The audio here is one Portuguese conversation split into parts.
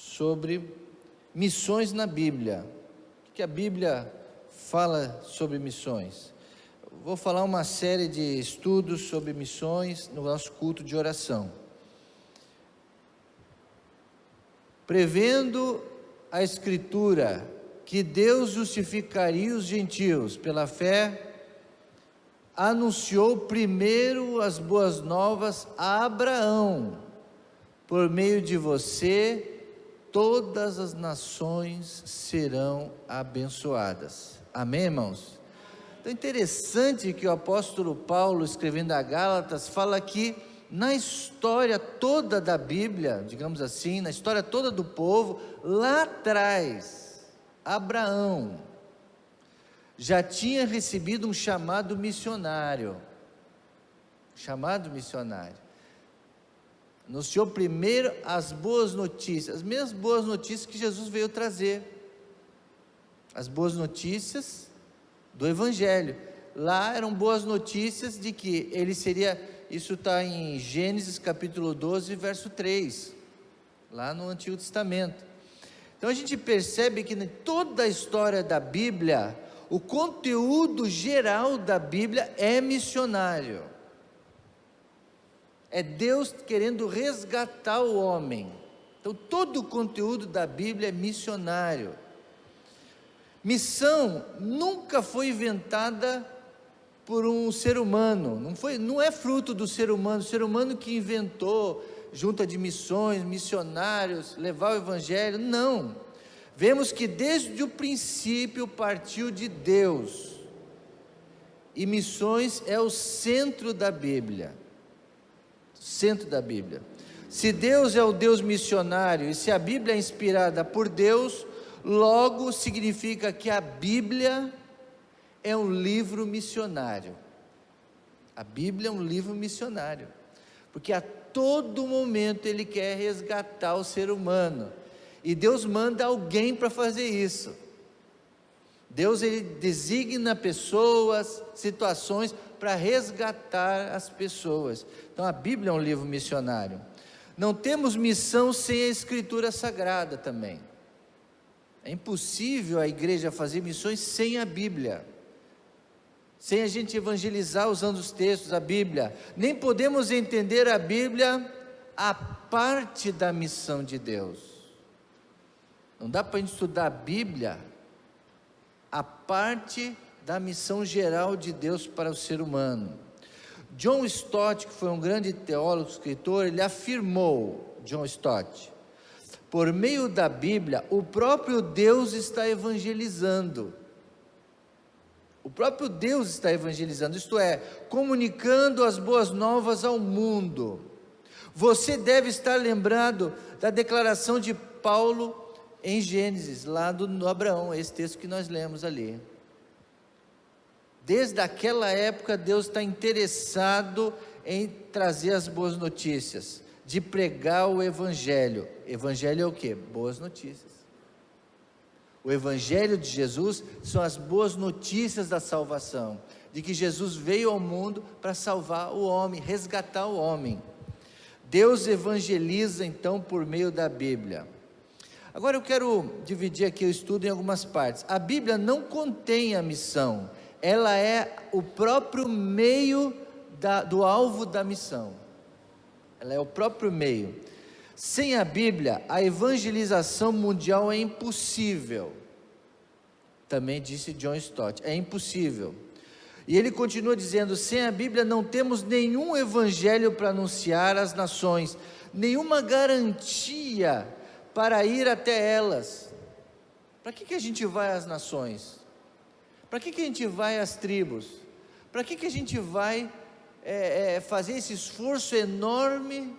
sobre missões na Bíblia. O que a Bíblia fala sobre missões? Vou falar uma série de estudos sobre missões no nosso culto de oração. Prevendo a Escritura que Deus justificaria os gentios pela fé, anunciou primeiro as boas novas a Abraão: por meio de você todas as nações serão abençoadas. Amém, irmãos? Então é interessante que o apóstolo Paulo, escrevendo a Gálatas, fala que na história toda da Bíblia, digamos assim, na história toda do povo, lá atrás, Abraão já tinha recebido um chamado missionário. Anunciou primeiro as boas notícias, as mesmas boas notícias que Jesus veio trazer, as boas notícias do Evangelho. Lá eram boas notícias de que ele seria, isso está em Gênesis capítulo 12, verso 3, lá no Antigo Testamento. Então a gente percebe que em toda a história da Bíblia, o conteúdo geral da Bíblia é missionário. É Deus querendo resgatar o homem. Então todo o conteúdo da Bíblia é missionário. Missão nunca foi inventada por um ser humano, não é fruto do ser humano, o ser humano que inventou junta de missões, missionários, levar o Evangelho, não. Vemos que desde o princípio partiu de Deus, e missões é o centro da Bíblia. Se Deus é o Deus missionário, e se a Bíblia é inspirada por Deus, logo significa que a Bíblia é um livro missionário. A Bíblia é um livro missionário, porque a todo momento Ele quer resgatar o ser humano, e Deus manda alguém para fazer isso. Deus, Ele designa pessoas, situações para resgatar as pessoas. Então a Bíblia é um livro missionário. Não temos missão sem a Escritura Sagrada também. É impossível a igreja fazer missões sem a Bíblia, sem a gente evangelizar usando os textos da Bíblia. Nem podemos entender a Bíblia a parte da missão de Deus. Não dá para a gente estudar a Bíblia a parte da missão geral de Deus para o ser humano. John Stott, que foi um grande teólogo, escritor, ele afirmou, John Stott, por meio da Bíblia, o próprio Deus está evangelizando. O próprio Deus está evangelizando, isto é, comunicando as boas novas ao mundo. Você deve estar lembrado da declaração de Paulo em Gênesis, lá no Abraão, esse texto que nós lemos ali. Desde aquela época, Deus está interessado em trazer as boas notícias, de pregar o Evangelho. Evangelho é o quê? Boas notícias. O Evangelho de Jesus são as boas notícias da salvação, de que Jesus veio ao mundo para salvar o homem, resgatar o homem. Deus evangeliza então por meio da Bíblia. Agora eu quero dividir aqui o estudo em algumas partes. A Bíblia não contém a missão, ela é o próprio meio do alvo da missão. Ela é o próprio meio. Sem a Bíblia, a evangelização mundial é impossível. Também disse John Stott, é impossível. E ele continua dizendo, sem a Bíblia não temos nenhum evangelho para anunciar às nações, nenhuma garantia para ir até elas. Para que a gente vai às nações? Para que a gente vai às tribos? Para que a gente vai fazer esse esforço enorme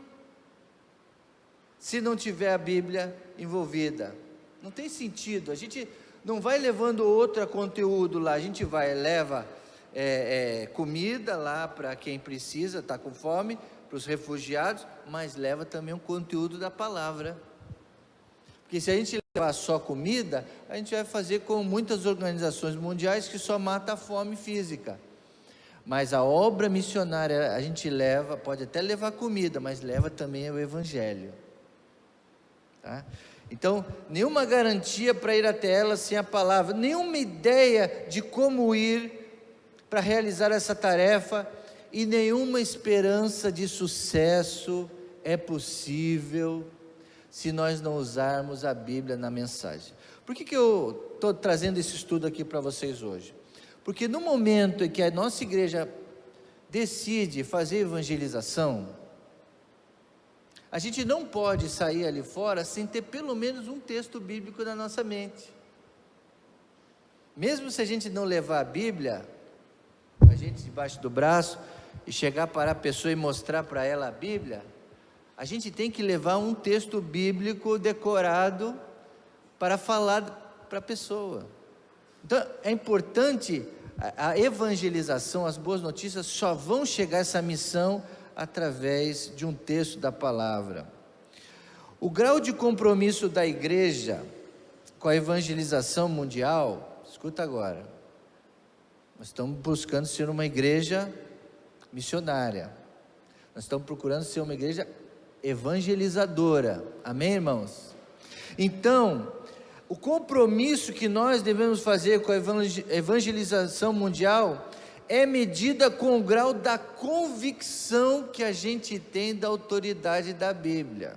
se não tiver a Bíblia envolvida? Não tem sentido. A gente não vai levando outro conteúdo lá, a gente leva comida lá para quem precisa, está com fome, para os refugiados, mas leva também um conteúdo da palavra. Porque se a gente levar só comida, a gente vai fazer como muitas organizações mundiais que só mata a fome física. Mas a obra missionária a gente leva, pode até levar comida, mas leva também o Evangelho. tá? Então, nenhuma garantia para ir até ela sem a palavra, nenhuma ideia de como ir para realizar essa tarefa e nenhuma esperança de sucesso é possível se nós não usarmos a Bíblia na mensagem. Por que eu estou trazendo esse estudo aqui para vocês hoje? Porque no momento em que a nossa igreja decide fazer evangelização, a gente não pode sair ali fora sem ter pelo menos um texto bíblico na nossa mente. Mesmo se a gente não levar a Bíblia, a gente debaixo do braço, e chegar para a pessoa e mostrar para ela a Bíblia, a gente tem que levar um texto bíblico decorado para falar para a pessoa. Então é importante, a evangelização, as boas notícias só vão chegar a essa missão através de um texto da palavra. O grau de compromisso da igreja com a evangelização mundial, escuta agora, nós estamos buscando ser uma igreja missionária, nós estamos procurando ser uma igreja evangelizadora, amém, irmãos? Então, o compromisso que nós devemos fazer com a evangelização mundial é medida com o grau da convicção que a gente tem da autoridade da Bíblia.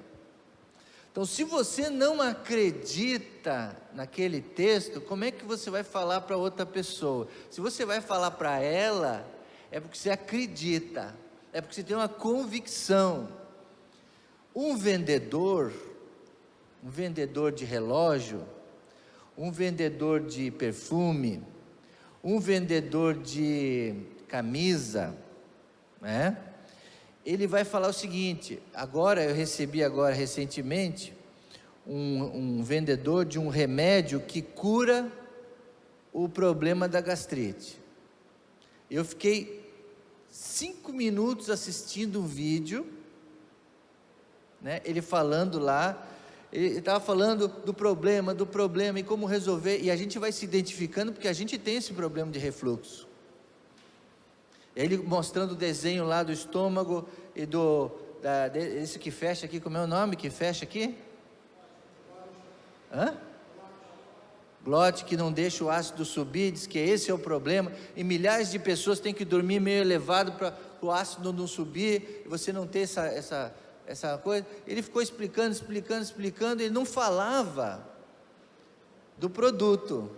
Então, se você não acredita naquele texto, como é que você vai falar para outra pessoa? Se você vai falar para ela, é porque você acredita, é porque você tem uma convicção. Um vendedor de relógio, um vendedor de perfume, um vendedor de camisa, né? Ele vai falar o seguinte, eu recebi recentemente, um vendedor de um remédio que cura o problema da gastrite. Eu fiquei 5 minutos assistindo um vídeo, né? Ele falando lá, ele estava falando do problema e como resolver, e a gente vai se identificando, porque a gente tem esse problema de refluxo. Ele mostrando o desenho lá do estômago e esse que fecha aqui, como é o nome que fecha aqui? Glote, que não deixa o ácido subir, diz que esse é o problema, e milhares de pessoas têm que dormir meio elevado para o ácido não subir, e você não ter essa coisa. Ele ficou explicando, ele não falava do produto.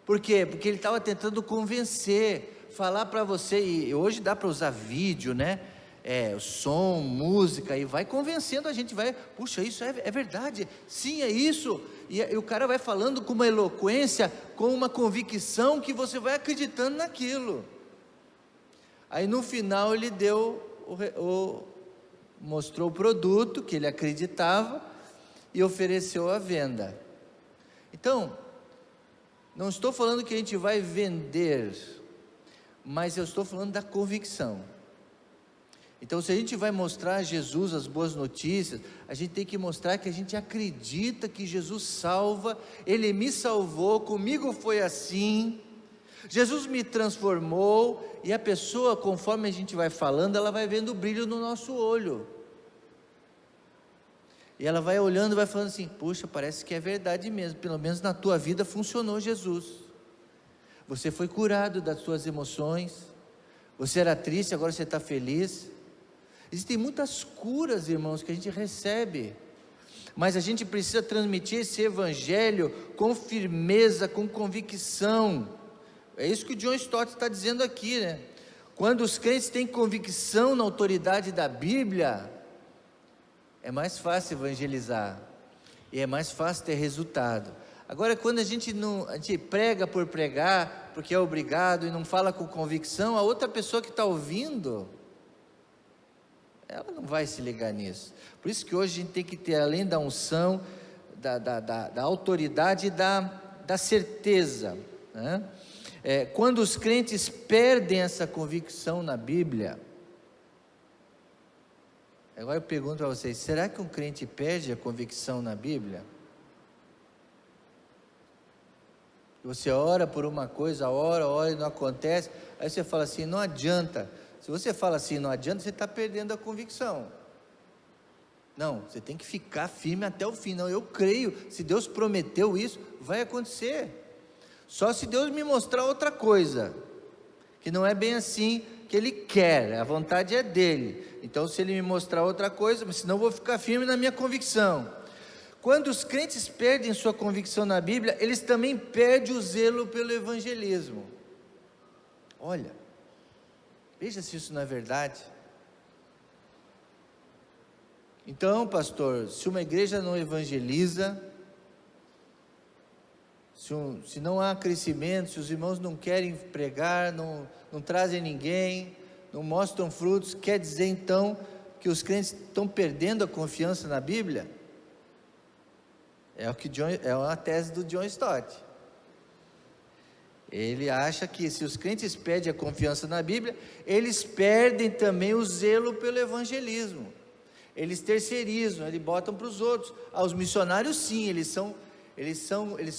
Por quê? Porque ele estava tentando convencer, falar para você, e hoje dá para usar vídeo, né? Som, música, e vai convencendo a gente, puxa, isso é verdade, sim, é isso, e o cara vai falando com uma eloquência, com uma convicção, que você vai acreditando naquilo. Aí no final ele mostrou o produto que ele acreditava, e ofereceu à venda. Então, não estou falando que a gente vai vender, mas eu estou falando da convicção. Então, se a gente vai mostrar a Jesus as boas notícias, a gente tem que mostrar que a gente acredita que Jesus salva, Ele me salvou, comigo foi assim, Jesus me transformou, e a pessoa, conforme a gente vai falando, ela vai vendo o brilho no nosso olho, e ela vai olhando e vai falando assim, puxa, parece que é verdade mesmo, pelo menos na tua vida funcionou Jesus, você foi curado das suas emoções, você era triste, agora você está feliz. Existem muitas curas, irmãos, que a gente recebe, mas a gente precisa transmitir esse evangelho com firmeza, com convicção. É isso que o John Stott está dizendo aqui, né? Quando os crentes têm convicção na autoridade da Bíblia, é mais fácil evangelizar, e é mais fácil ter resultado. Agora, quando a gente prega por pregar, porque é obrigado, e não fala com convicção, a outra pessoa que está ouvindo, ela não vai se ligar nisso. Por isso que hoje a gente tem que ter, além da unção, da autoridade e da certeza, né? Quando os crentes perdem essa convicção na Bíblia, agora eu pergunto a vocês, será que um crente perde a convicção na Bíblia? Você ora por uma coisa, ora e não acontece, aí você fala assim, não adianta. Se você fala assim, não adianta, você está perdendo a convicção. Não, você tem que ficar firme até o fim. Não, eu creio, se Deus prometeu isso, vai acontecer. Só se Deus me mostrar outra coisa, que não é bem assim que Ele quer, a vontade é dEle. Então se Ele me mostrar outra coisa, mas senão eu vou ficar firme na minha convicção. Quando os crentes perdem sua convicção na Bíblia, eles também perdem o zelo pelo evangelismo. Olha, veja se isso não é verdade. Então, pastor, se uma igreja não evangeliza, se não há crescimento, se os irmãos não querem pregar, não trazem ninguém, não mostram frutos, quer dizer então que os crentes estão perdendo a confiança na Bíblia? É uma tese do John Stott. Ele acha que se os crentes perdem a confiança na Bíblia, eles perdem também o zelo pelo evangelismo. Eles terceirizam, eles botam para os outros. Os missionários sim, eles são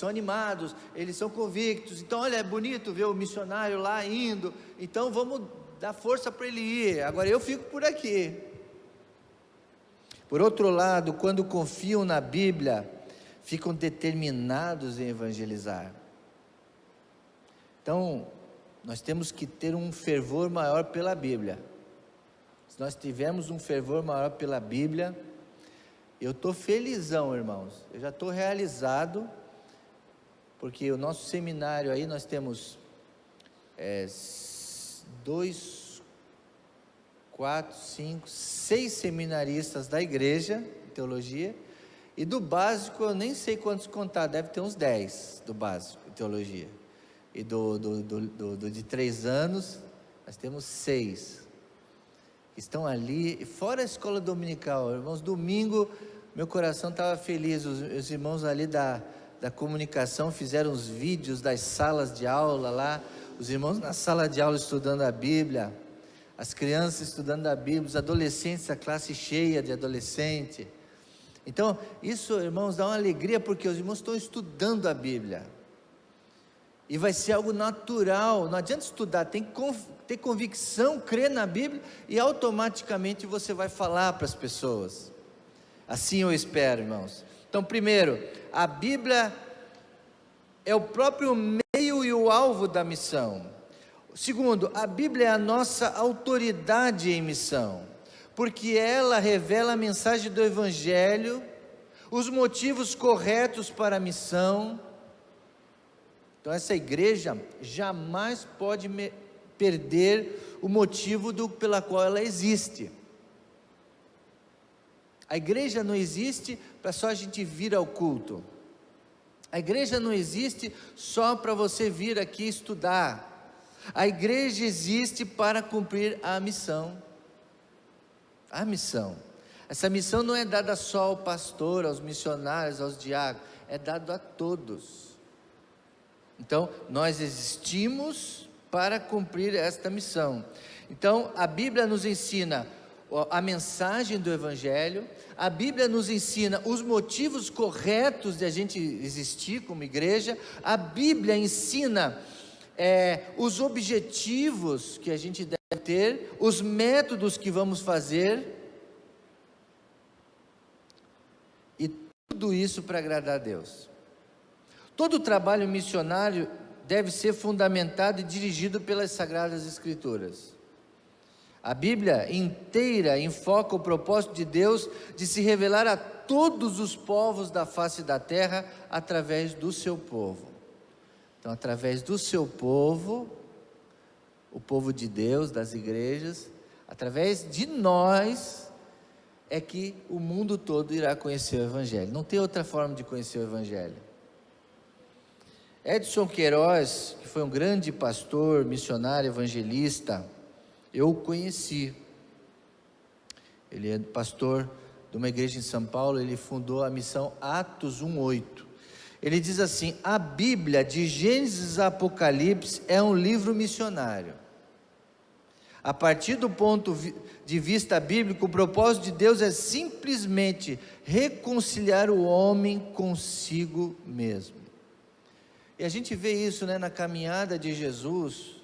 animados, eles são convictos. Então olha, é bonito ver o missionário lá indo, então vamos dar força para ele ir, agora eu fico por aqui. Por outro lado, quando confiam na Bíblia, ficam determinados em evangelizar. Então, nós temos que ter um fervor maior pela Bíblia. Se nós tivermos um fervor maior pela Bíblia, eu estou felizão, irmãos, eu já estou realizado, porque o nosso seminário aí, nós temos 2, 4, 5, 6 seminaristas da igreja, de teologia, e do básico eu nem sei quantos contar, deve ter uns 10 do básico, de teologia, e do de 3 anos, nós temos 6, estão ali, fora a escola dominical, irmãos, domingo, meu coração estava feliz, os irmãos ali da comunicação fizeram os vídeos das salas de aula lá, os irmãos na sala de aula estudando a Bíblia, as crianças estudando a Bíblia, os adolescentes, a classe cheia de adolescente. Então, isso, irmãos, dá uma alegria, porque os irmãos estão estudando a Bíblia, e vai ser algo natural, não adianta estudar, tem que ter convicção, crer na Bíblia, e automaticamente você vai falar para as pessoas, assim eu espero, irmãos. Então, primeiro, a Bíblia é o próprio meio e o alvo da missão. Segundo, a Bíblia é a nossa autoridade em missão, porque ela revela a mensagem do Evangelho, os motivos corretos para a missão. Então essa igreja jamais pode perder o motivo pela qual ela existe. A igreja não existe para só a gente vir ao culto. A igreja não existe só para você vir aqui estudar. A igreja existe para cumprir a missão. A missão. Essa missão não é dada só ao pastor, aos missionários, aos diáconos, é dado a todos. Então, nós existimos para cumprir esta missão. Então, a Bíblia nos ensina a mensagem do Evangelho, a Bíblia nos ensina os motivos corretos de a gente existir como igreja, a Bíblia ensina os objetivos que a gente deve ter, os métodos que vamos fazer, e tudo isso para agradar a Deus. Todo trabalho missionário deve ser fundamentado e dirigido pelas Sagradas Escrituras. A Bíblia inteira enfoca o propósito de Deus de se revelar a todos os povos da face da terra através do seu povo. Então, através do seu povo, o povo de Deus, das igrejas, através de nós, é que o mundo todo irá conhecer o Evangelho. Não tem outra forma de conhecer o Evangelho. Edson Queiroz, que foi um grande pastor, missionário, evangelista, eu o conheci. Ele é pastor de uma igreja em São Paulo, ele fundou a missão Atos 1:8. Ele diz assim: a Bíblia, de Gênesis a Apocalipse, é um livro missionário. A partir do ponto de vista bíblico, o propósito de Deus é simplesmente reconciliar o homem consigo mesmo. E a gente vê isso, na caminhada de Jesus.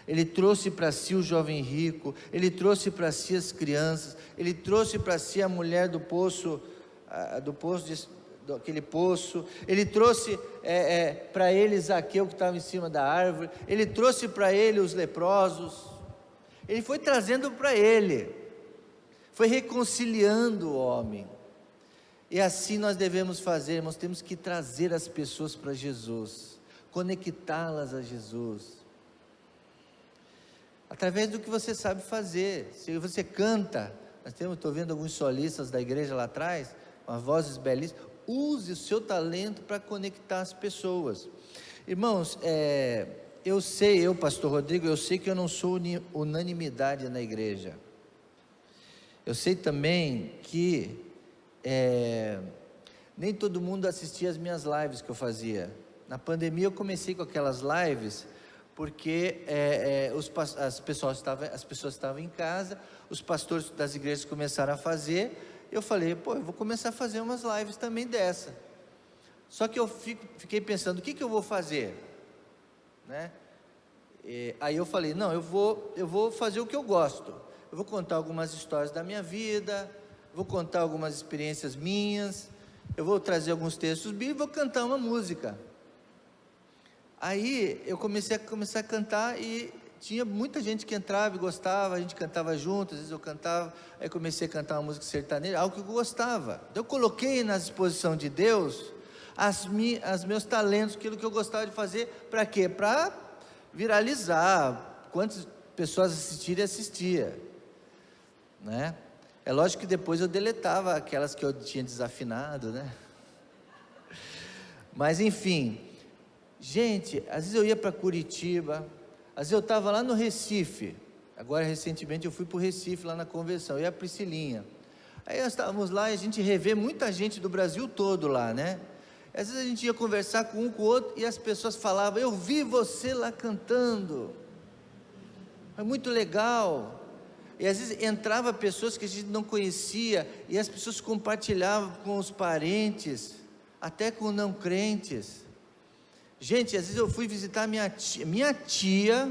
Ele trouxe para si o jovem rico, ele trouxe para si as crianças, ele trouxe para si a mulher do poço, aquele poço, ele trouxe para ele Zaqueu que estava em cima da árvore, ele trouxe para ele os leprosos, ele foi trazendo para ele, foi reconciliando o homem. E assim nós devemos fazer, nós temos que trazer as pessoas para Jesus, conectá-las a Jesus, através do que você sabe fazer. Se você canta, estou vendo alguns solistas da igreja lá atrás, com as vozes belíssimas, use o seu talento para conectar as pessoas. Irmãos, eu, pastor Rodrigo, eu sei que eu não sou unanimidade na igreja, eu sei também que nem todo mundo assistia as minhas lives que eu fazia. Na pandemia eu comecei com aquelas lives, porque as pessoas estavam em casa, os pastores das igrejas começaram a fazer, eu falei, eu vou começar a fazer umas lives também dessa. Só que eu fiquei pensando, o que eu vou fazer? Né? Aí eu falei, não, eu vou fazer o que eu gosto, eu vou contar algumas histórias da minha vida, vou contar algumas experiências minhas, eu vou trazer alguns textos bíblicos, vou cantar uma música. Aí eu comecei a cantar e tinha muita gente que entrava e gostava, a gente cantava junto, às vezes eu cantava, aí comecei a cantar uma música sertaneja, algo que eu gostava. Eu coloquei na disposição de Deus os meus talentos, aquilo que eu gostava de fazer, para quê? Para viralizar, quantas pessoas assistia, né? É lógico que depois eu deletava aquelas que eu tinha desafinado, né? Mas enfim, gente, às vezes eu ia para Curitiba, às vezes eu estava lá no Recife, agora recentemente eu fui para o Recife, lá na convenção, eu e a Priscilinha, aí nós estávamos lá e a gente revê muita gente do Brasil todo lá, né? Às vezes a gente ia conversar com um com o outro e as pessoas falavam, eu vi você lá cantando, é muito legal. E às vezes entrava pessoas que a gente não conhecia, e as pessoas compartilhavam com os parentes, até com não crentes. Gente, às vezes eu fui visitar minha tia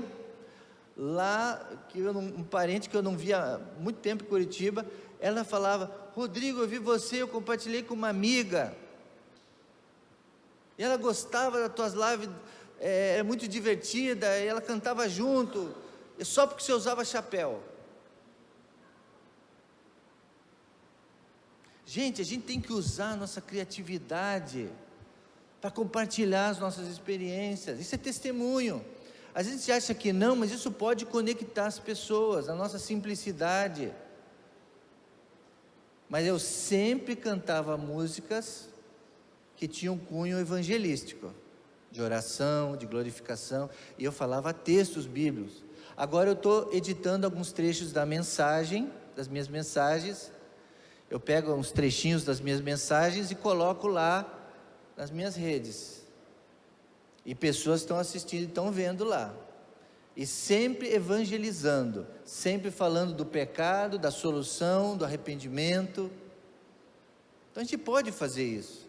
lá, um parente que eu não via há muito tempo em Curitiba, ela falava, Rodrigo, eu vi você, eu compartilhei com uma amiga, e ela gostava das tuas lives, é muito divertida, e ela cantava junto, só porque você usava chapéu. Gente, a gente tem que usar a nossa criatividade para compartilhar as nossas experiências, isso é testemunho. Às vezes a gente acha que não, mas isso pode conectar as pessoas, a nossa simplicidade. Mas eu sempre cantava músicas que tinham cunho evangelístico, de oração, de glorificação, e eu falava textos bíblicos. Agora eu estou editando alguns trechos das minhas mensagens, eu pego uns trechinhos das minhas mensagens e coloco lá nas minhas redes, e pessoas estão assistindo, estão vendo lá, e sempre evangelizando, sempre falando do pecado, da solução, do arrependimento. Então a gente pode fazer isso.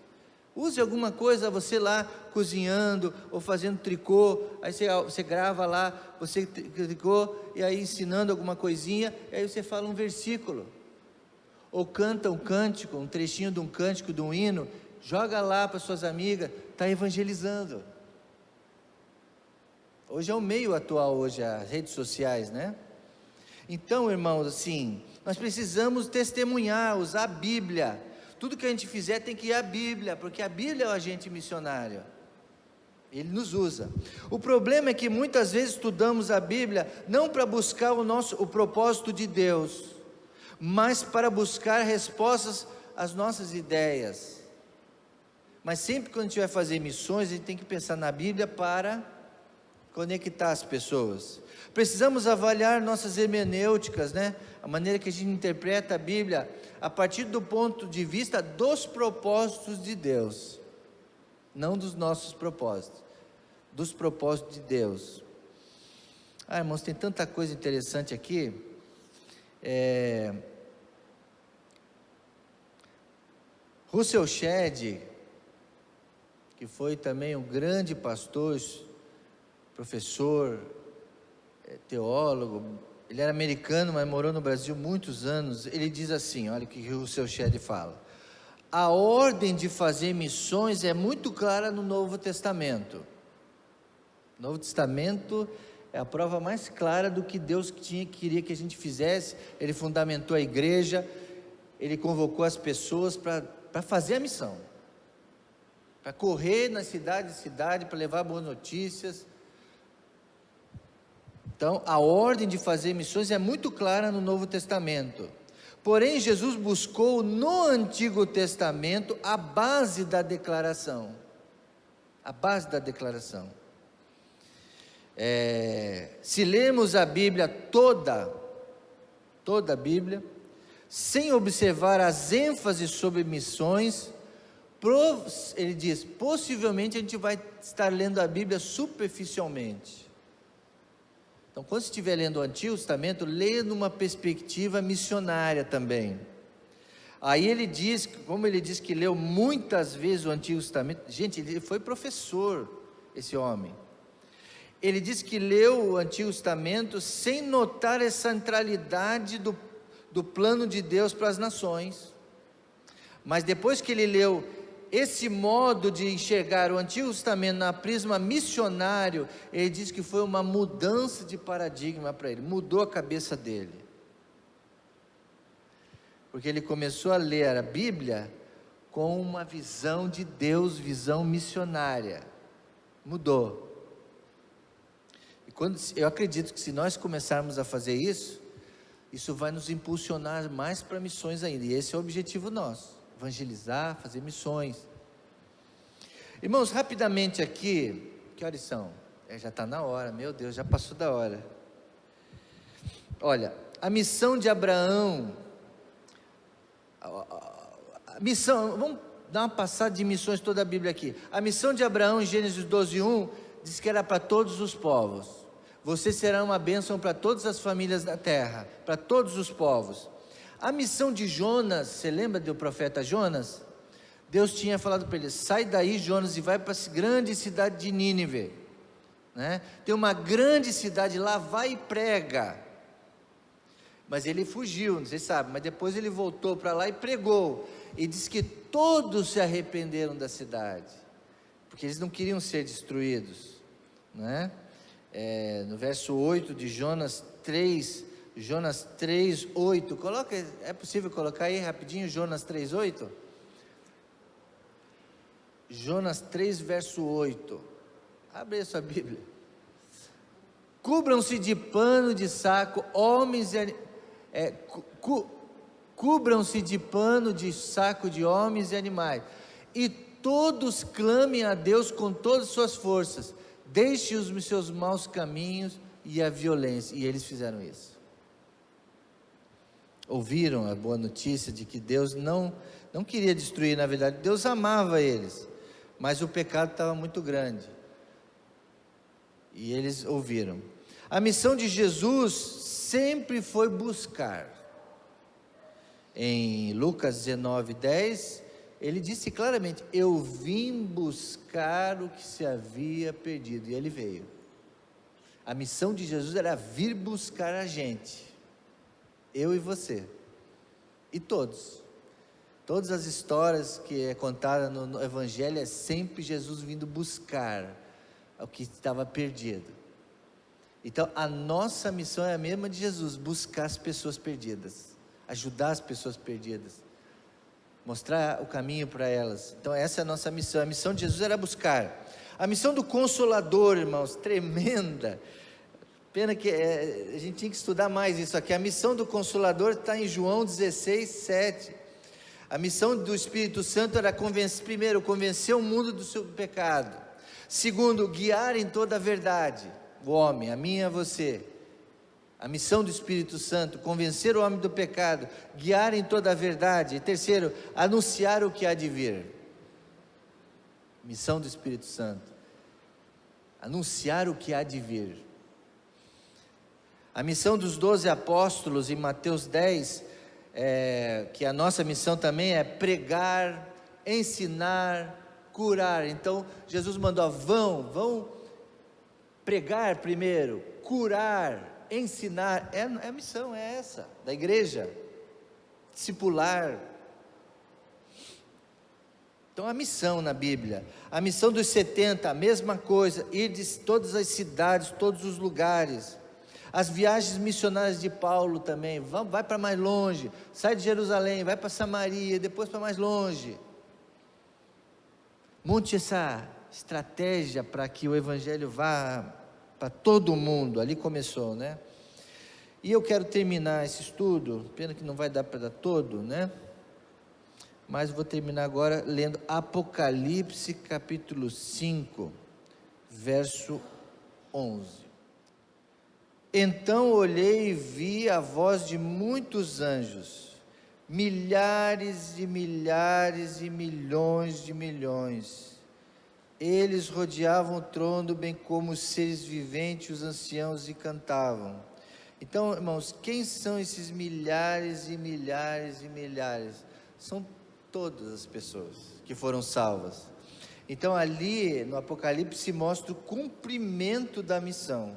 Use alguma coisa, você lá cozinhando, ou fazendo tricô, aí você grava lá, você tricô, e aí ensinando alguma coisinha, e aí você fala um versículo, ou canta um cântico, um trechinho de um cântico, de um hino, joga lá para suas amigas, está evangelizando. Hoje é o meio atual, hoje as redes sociais, né? Então, irmãos, assim, nós precisamos testemunhar, usar a Bíblia. Tudo que a gente fizer tem que ir à Bíblia, porque a Bíblia é o agente missionário, ele nos usa. O problema é que muitas vezes estudamos a Bíblia não para buscar o propósito de Deus, mas para buscar respostas às nossas ideias. Mas sempre que a gente vai fazer missões, a gente tem que pensar na Bíblia para conectar as pessoas. Precisamos avaliar nossas hermenêuticas, né? A maneira que a gente interpreta a Bíblia, a partir do ponto de vista dos propósitos de Deus, não dos nossos propósitos, dos propósitos de Deus. Irmãos, tem tanta coisa interessante aqui. Russell Shedd, que foi também um grande pastor, professor, teólogo, ele era americano, mas morou no Brasil muitos anos. Ele diz assim, olha o que o seu Shedd fala: a ordem de fazer missões é muito clara no Novo Testamento. O Novo Testamento é a prova mais clara do que Deus queria que a gente fizesse. Ele fundamentou a igreja, ele convocou as pessoas para fazer a missão, para correr na cidade em cidade, para levar boas notícias. Então, a ordem de fazer missões é muito clara no Novo Testamento. Porém, Jesus buscou no Antigo Testamento a base da declaração. A base da declaração. Se lermos a Bíblia toda a Bíblia, sem observar as ênfases sobre missões, ele diz, possivelmente a gente vai estar lendo a Bíblia superficialmente. Então, quando você estiver lendo o Antigo Testamento, leia numa perspectiva missionária também. Aí ele diz, como ele diz que leu muitas vezes o Antigo Testamento, gente, ele foi professor, esse homem. Ele diz que leu o Antigo Testamento sem notar a centralidade do plano de Deus para as nações. Mas depois que ele leu esse modo de enxergar o Antigo Testamento na prisma missionário, ele diz que foi uma mudança de paradigma para ele, mudou a cabeça dele. Porque ele começou a ler a Bíblia com uma visão de Deus, visão missionária. Mudou. E eu acredito que se nós começarmos a fazer isso, isso vai nos impulsionar mais para missões ainda. E esse é o objetivo nosso. Evangelizar, fazer missões. Irmãos, rapidamente aqui, que horas são? Já está na hora, meu Deus, já passou da hora. Olha, a missão de Abraão, vamos dar uma passada de missões toda a Bíblia aqui. A missão de Abraão em Gênesis 12:1, diz que era para todos os povos. Você será uma bênção para todas as famílias da terra, para todos os povos. A missão de Jonas, você lembra do profeta Jonas? Deus tinha falado para ele, sai daí Jonas e vai para a grande cidade de Nínive, né? Tem uma grande cidade lá, vai e prega. Mas ele fugiu, vocês sabem, mas depois ele voltou para lá e pregou, e diz que todos se arrependeram da cidade, porque eles não queriam ser destruídos, né? No verso 8 de Jonas 3:8, é possível colocar aí rapidinho Jonas 3:8? Jonas 3, verso 8, abre aí a sua Bíblia. Cubram-se de pano de saco, homens cubram-se de pano de saco de homens e animais, e todos clamem a Deus com todas as suas forças, deixe os seus maus caminhos e a violência, e eles fizeram isso. Ouviram a boa notícia de que Deus não queria destruir, na verdade, Deus amava eles, mas o pecado estava muito grande, e eles ouviram. A missão de Jesus sempre foi buscar. Em Lucas 19:10, ele disse claramente, eu vim buscar o que se havia perdido, e ele veio. A missão de Jesus era vir buscar a gente, eu e você, e todas as histórias que é contada no Evangelho, é sempre Jesus vindo buscar o que estava perdido. Então a nossa missão é a mesma de Jesus, buscar as pessoas perdidas, ajudar as pessoas perdidas, mostrar o caminho para elas. Então essa é a nossa missão. A missão de Jesus era buscar. A missão do Consolador, irmãos, tremenda. Pena que a gente tinha que estudar mais isso aqui. A missão do Consolador está em João 16:7. A missão do Espírito Santo era primeiro, convencer o mundo do seu pecado. Segundo, guiar em toda a verdade o homem, a mim e a você. A missão do Espírito Santo, convencer o homem do pecado, guiar em toda a verdade. E terceiro, anunciar o que há de vir. Missão do Espírito Santo, anunciar o que há de vir. A missão dos 12 apóstolos em Mateus 10, que a nossa missão também é pregar, ensinar, curar. Então Jesus mandou, vão, pregar primeiro, curar, ensinar, a missão é essa, da igreja, discipular. Então a missão na Bíblia, a missão dos 70, a mesma coisa, ir de todas as cidades, todos os lugares. As viagens missionárias de Paulo também, vai para mais longe, sai de Jerusalém, vai para Samaria, depois para mais longe. Monte essa estratégia para que o evangelho vá para todo mundo, ali começou, né? E eu quero terminar esse estudo, pena que não vai dar para dar todo, né? Mas vou terminar agora lendo Apocalipse capítulo 5, verso 11. Então olhei e vi a voz de muitos anjos, milhares e milhares e milhões de milhões. Eles rodeavam o trono, bem como os seres viventes, os anciãos, e cantavam. Então, irmãos, quem são esses milhares e milhares e milhares? São todas as pessoas que foram salvas. Então ali no Apocalipse mostra o cumprimento da missão,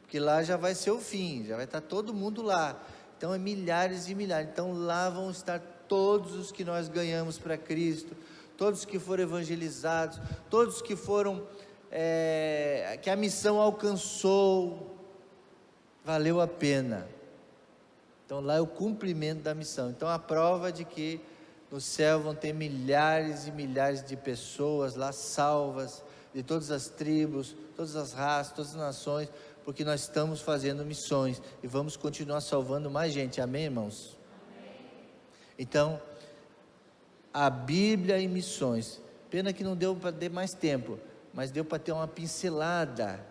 porque lá já vai ser o fim, já vai estar todo mundo lá. Então é milhares e milhares. Então lá vão estar todos os que nós ganhamos para Cristo, todos que foram evangelizados, todos que foram, que a missão alcançou, valeu a pena. Então lá é o cumprimento da missão. Então a prova de que no céu vão ter milhares e milhares de pessoas lá salvas, de todas as tribos, todas as raças, todas as nações, porque nós estamos fazendo missões e vamos continuar salvando mais gente, amém, irmãos? Amém. Então, a Bíblia e missões, pena que não deu para ter mais tempo, mas deu para ter uma pincelada,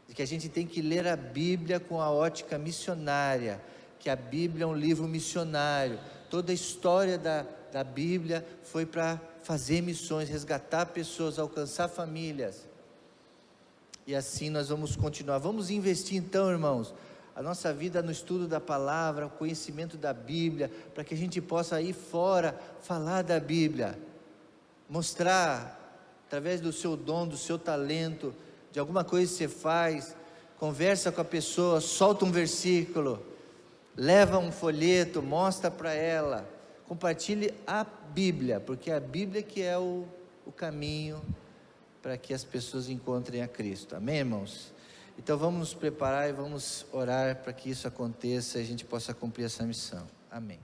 de que a gente tem que ler a Bíblia com a ótica missionária, que a Bíblia é um livro missionário. Toda a história da Bíblia foi para fazer missões, resgatar pessoas, alcançar famílias. E assim nós vamos continuar. Vamos investir então, irmãos, a nossa vida no estudo da palavra, o conhecimento da Bíblia, para que a gente possa ir fora, falar da Bíblia, mostrar, através do seu dom, do seu talento, de alguma coisa que você faz, conversa com a pessoa, solta um versículo, leva um folheto, mostra para ela, compartilhe a Bíblia, porque é a Bíblia que é o caminho para que as pessoas encontrem a Cristo, amém, irmãos? Então vamos nos preparar e vamos orar para que isso aconteça e a gente possa cumprir essa missão, amém.